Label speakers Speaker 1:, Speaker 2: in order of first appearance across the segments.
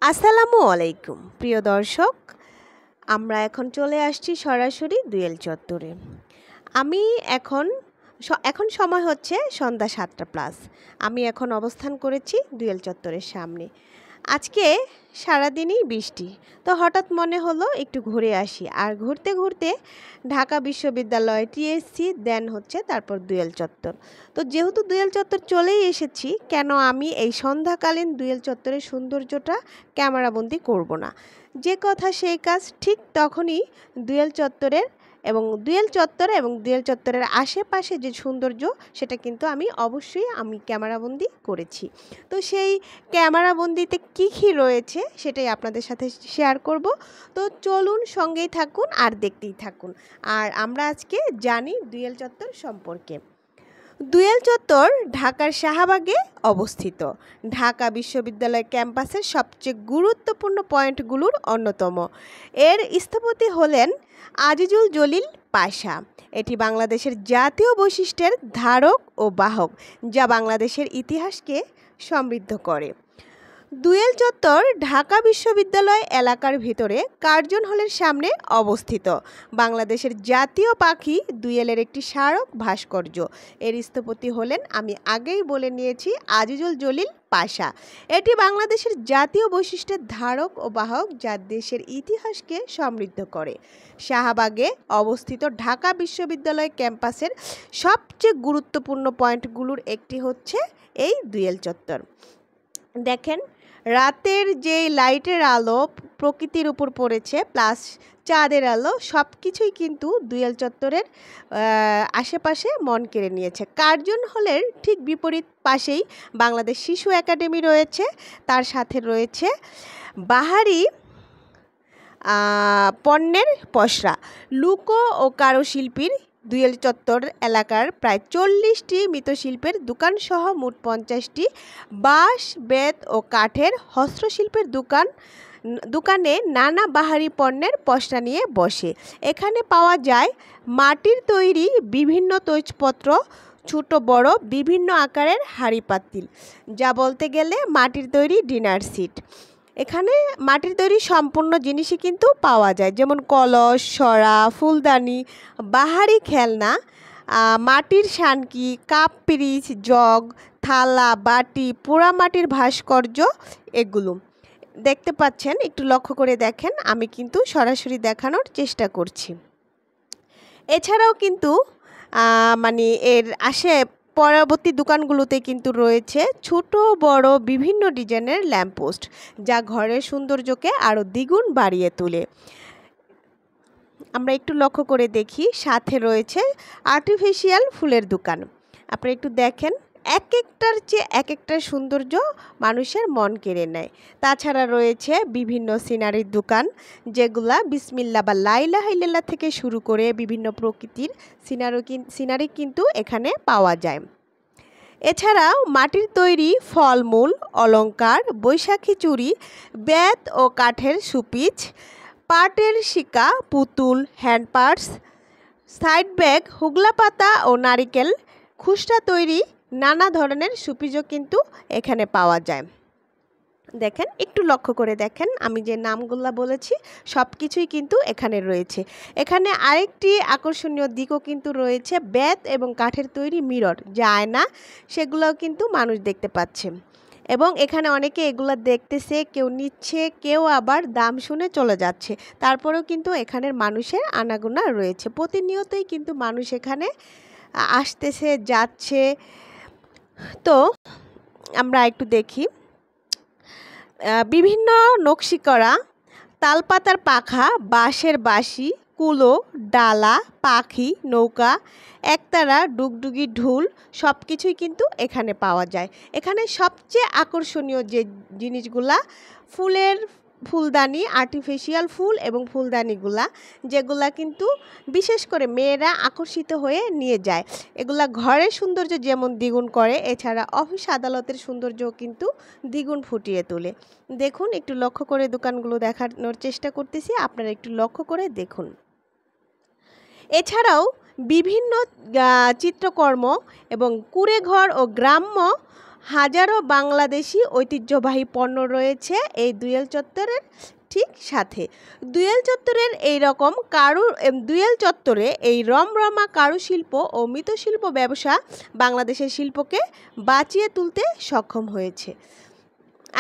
Speaker 1: আসসালামু আলাইকুম প্রিয় দর্শক, আমরা এখন চলে আসছি সরাসরি দুয়েল চত্বরে। আমি এখন সময় হচ্ছে সন্ধ্যা 7টা+। আমি এখন অবস্থান করেছি দুয়েল চত্বরের সামনে। আজকে সারাদিনই বৃষ্টি, তো হঠাৎ মনে হলো একটু ঘুরে আসি। আর ঘুরতে ঘুরতে ঢাকা বিশ্ববিদ্যালয়, টিএসসি, দেন হচ্ছে তারপর দুয়েল চত্বর। তো যেহেতু দুয়েল চত্বর চলেই এসেছি, কেন আমি এই সন্ধ্যাকালীন দুয়েল চত্বরের সৌন্দর্যটা ক্যামেরাবন্দি করব না? যে কথা সেই কাজ। ঠিক তখনই দুয়েল চত্বরের এবং দুয়েল চত্বরের আশেপাশে যে সৌন্দর্য, সেটা কিন্তু আমি অবশ্যই ক্যামেরাবন্দি করেছি। তো সেই ক্যামেরাবন্দিতে কী রয়েছে সেটাই আপনাদের সাথে শেয়ার করব। তো চলুন, সঙ্গেই থাকুন আর দেখতেই থাকুন। আর আমরা আজকে জানি দুয়েল চত্বর সম্পর্কে। দুয়েল চত্বর ঢাকার শাহবাগে অবস্থিত। ঢাকা বিশ্ববিদ্যালয় ক্যাম্পাসের সবচেয়ে গুরুত্বপূর্ণ পয়েন্টগুলোর অন্যতম। এর স্থপতি হলেন আজিজুল জলিল পাশা। এটি বাংলাদেশের জাতীয় বৈশিষ্ট্যের ধারক ও বাহক, যা বাংলাদেশের ইতিহাসকে সমৃদ্ধ করে। দুয়েল চত্বর ঢাকা বিশ্ববিদ্যালয় এলাকার ভিতরে কার্জন হলের সামনে অবস্থিত। বাংলাদেশের জাতীয় পাখি দুয়েলের একটি স্মারক ভাস্কর্য। এর স্থপতি হলেন, আমি আগেই বলে নিয়েছি, আজিজুল জলিল পাশা। এটি বাংলাদেশের জাতীয় বৈশিষ্ট্যের ধারক ও বাহক, যা দেশের ইতিহাসকে সমৃদ্ধ করে। শাহবাগে অবস্থিত ঢাকা বিশ্ববিদ্যালয় ক্যাম্পাসের সবচেয়ে গুরুত্বপূর্ণ পয়েন্টগুলোর একটি হচ্ছে এই দুয়েল চত্বর। দেখেন, রাতের যে লাইটের আলো প্রকৃতির উপর পড়েছে, প্লাস চাঁদের আলো, সব কিছুই কিন্তু দুয়েল চত্বরের আশেপাশে মন কেড়ে নিয়েছে। কার্জন হলের ঠিক বিপরীত পাশেই বাংলাদেশ শিশু একাডেমি রয়েছে। তার সাথে রয়েছে বাহারি পণ্যের পসরা, লুকো ও কারুশিল্পীর। দুয়েল চত্বর এলাকার প্রায় 40টি মৃৎশিল্পের দোকানসহ মোট 50টি বাঁশ, বেত ও কাঠের হস্তশিল্পের দোকানে নানা বাহারি পণ্যের পসরা নিয়ে বসে। এখানে পাওয়া যায় মাটির তৈরি বিভিন্ন তৈজপত্র, ছোট বড় বিভিন্ন আকারের হাঁড়ি পাতিল, যা বলতে গেলে মাটির তৈরি ডিনার সেট। এখানে মাটির তৈরি সম্পূর্ণ জিনিসই কিন্তু পাওয়া যায়, যেমন কলস, সরা, ফুলদানি, বাহারি খেলনা, মাটির শানকি, কাপ, পিরিচ, জগ, থালা, বাটি, পোড়ামাটির ভাস্কর্য, এগুলো দেখতে পাচ্ছেন। একটু লক্ষ্য করে দেখেন, আমি কিন্তু সরাসরি দেখানোর চেষ্টা করছি। এছাড়াও কিন্তু এর পরবর্তী দোকানগুলোতে কিন্তু রয়েছে ছোট বড় বিভিন্ন ডিজাইনের ল্যাম্পপোস্ট, যা ঘরের সৌন্দর্যকে আরও দ্বিগুণ বাড়িয়ে তোলে। আমরা একটু লক্ষ্য করে দেখি, সাথে রয়েছে আর্টিফিশিয়াল ফুলের দোকান। আপনারা একটু দেখেন, এক একটার চেয়ে এক একটার সৌন্দর্য মানুষের মন কেড়ে নেয়। তাছাড়া রয়েছে বিভিন্ন সিনারির দোকান, যেগুলা বিসমিল্লা বা লা ইলাহা ইল্লাল্লাহ থেকে শুরু করে বিভিন্ন প্রকৃতির সিনারি কিন্তু এখানে পাওয়া যায়। এছাড়াও মাটির তৈরি ফলমূল, অলংকার, বৈশাখী চুড়ি, বেত ও কাঠের সুপিচ, পাটের শিকা, পুতুল, hand purse, side bag, Hugla পাতা ও নারিকেল খুচরা তৈরি নানা ধরনের সুপিচও কিন্তু এখানে পাওয়া যায়। দেখেন, একটু লক্ষ্য করে দেখেন, আমি যে নামগুলো বলেছি সব কিছুই কিন্তু এখানে রয়েছে। এখানে আরেকটি আকর্ষণীয় দিকও কিন্তু রয়েছে, বেত এবং কাঠের তৈরি মিরর, যা আয়না, সেগুলোও কিন্তু মানুষ দেখতে পাচ্ছে। এবং এখানে অনেকে এগুলো দেখতেছে, কেউ নিচ্ছে, কেউ আবার দাম শুনে চলে যাচ্ছে। তারপরেও কিন্তু এখানের মানুষের আনাগোনা রয়েছে, প্রতিনিয়তই কিন্তু মানুষ এখানে আসতেছে, যাচ্ছে। তো আমরা একটু দেখি, বিভিন্ন নকশি করা তালপাতার পাখা, বাঁশের বাঁশি, কুলো, ডালা, পাখি, নৌকা, একতারা, ডুগডুগি, ঢোল, সব কিছুই কিন্তু এখানে পাওয়া যায়। এখানে সবচেয়ে আকর্ষণীয় যে জিনিসগুলা, ফুলদানি, আর্টিফিশিয়াল ফুল এবং ফুলদানিগুলা, যেগুলা কিন্তু বিশেষ করে মেয়েরা আকর্ষিত হয়ে নিয়ে যায়। এগুলা ঘরের সৌন্দর্য যেমন দ্বিগুণ করে, এছাড়া অফিস আদালতের সৌন্দর্যও কিন্তু দ্বিগুণ ফুটিয়ে তোলে। দেখুন, একটু লক্ষ্য করে দোকানগুলো দেখানোর চেষ্টা করতেছি, আপনারা একটু লক্ষ্য করে দেখুন। এছাড়াও বিভিন্ন চিত্রকর্ম এবং কুঁড়েঘর ও গ্রাম্য হাজারো বাংলাদেশি ঐতিহ্যবাহী পণ্য রয়েছে এই দুয়েল চত্বরের ঠিক সাথে। দুয়েল চত্বরের দুয়েল চত্বরে এই রমরমা কারুশিল্প ও মৃৎশিল্প ব্যবসা বাংলাদেশের শিল্পকে বাঁচিয়ে তুলতে সক্ষম হয়েছে।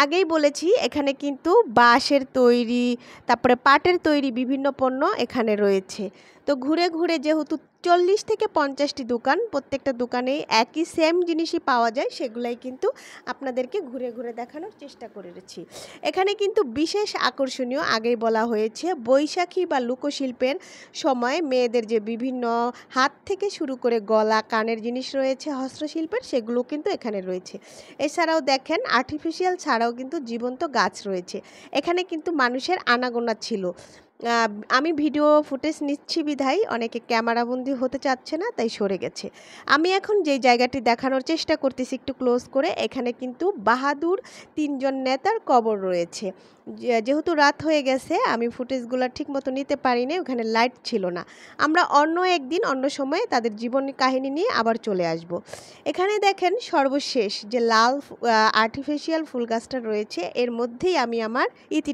Speaker 1: আগেই বলেছি এখানে কিন্তু বাঁশের তৈরি, তারপরে পাটের তৈরি বিভিন্ন পণ্য এখানে রয়েছে। তো ঘুরে ঘুরে যেহেতু 40 থেকে 50টি দোকান, প্রত্যেকটা দোকানেই একই সেম জিনিসই পাওয়া যায়, সেগুলাই কিন্তু আপনাদেরকে ঘুরে ঘুরে দেখানোর চেষ্টা করেছি। এখানে কিন্তু বিশেষ আকর্ষণীয়, আগেই বলা হয়েছে, বৈশাখী বা লোকশিল্পের সময় মেয়েদের যে বিভিন্ন হাত থেকে শুরু করে গলা কানের জিনিস রয়েছে হস্তশিল্পের, সেগুলো কিন্তু এখানে রয়েছে। এছাড়াও দেখেন আর্টিফিশিয়াল ছাড়াও কিন্তু জীবন্ত গাছ রয়েছে। এখানে কিন্তু মানুষের আনাগোনা ছিল। আমি ভিডিও ফুটেজ নিচ্ছি বিধায় অনেকে ক্যামেরাবন্দি হতে চাচ্ছে না, তাই সরে গেছে। আমি এখন যেই জায়গাটি দেখানোর চেষ্টা করতেছি একটু ক্লোজ করে, এখানে কিন্তু বাহাদুর 3জন নেতার কবর রয়েছে। যেহেতু রাত হয়ে গেছে আমি ফুটেজগুলো ঠিক মতো নিতে পারিনি, ওখানে লাইট ছিল না। আমরা অন্য একদিন অন্য সময়ে তাদের জীবনী কাহিনী নিয়ে আবার চলে আসব। এখানে দেখেন সর্বশেষ যে লাল আর্টিফিশিয়াল ফুল গাছটা রয়েছে, এর মধ্যেই আমি আমার ইতি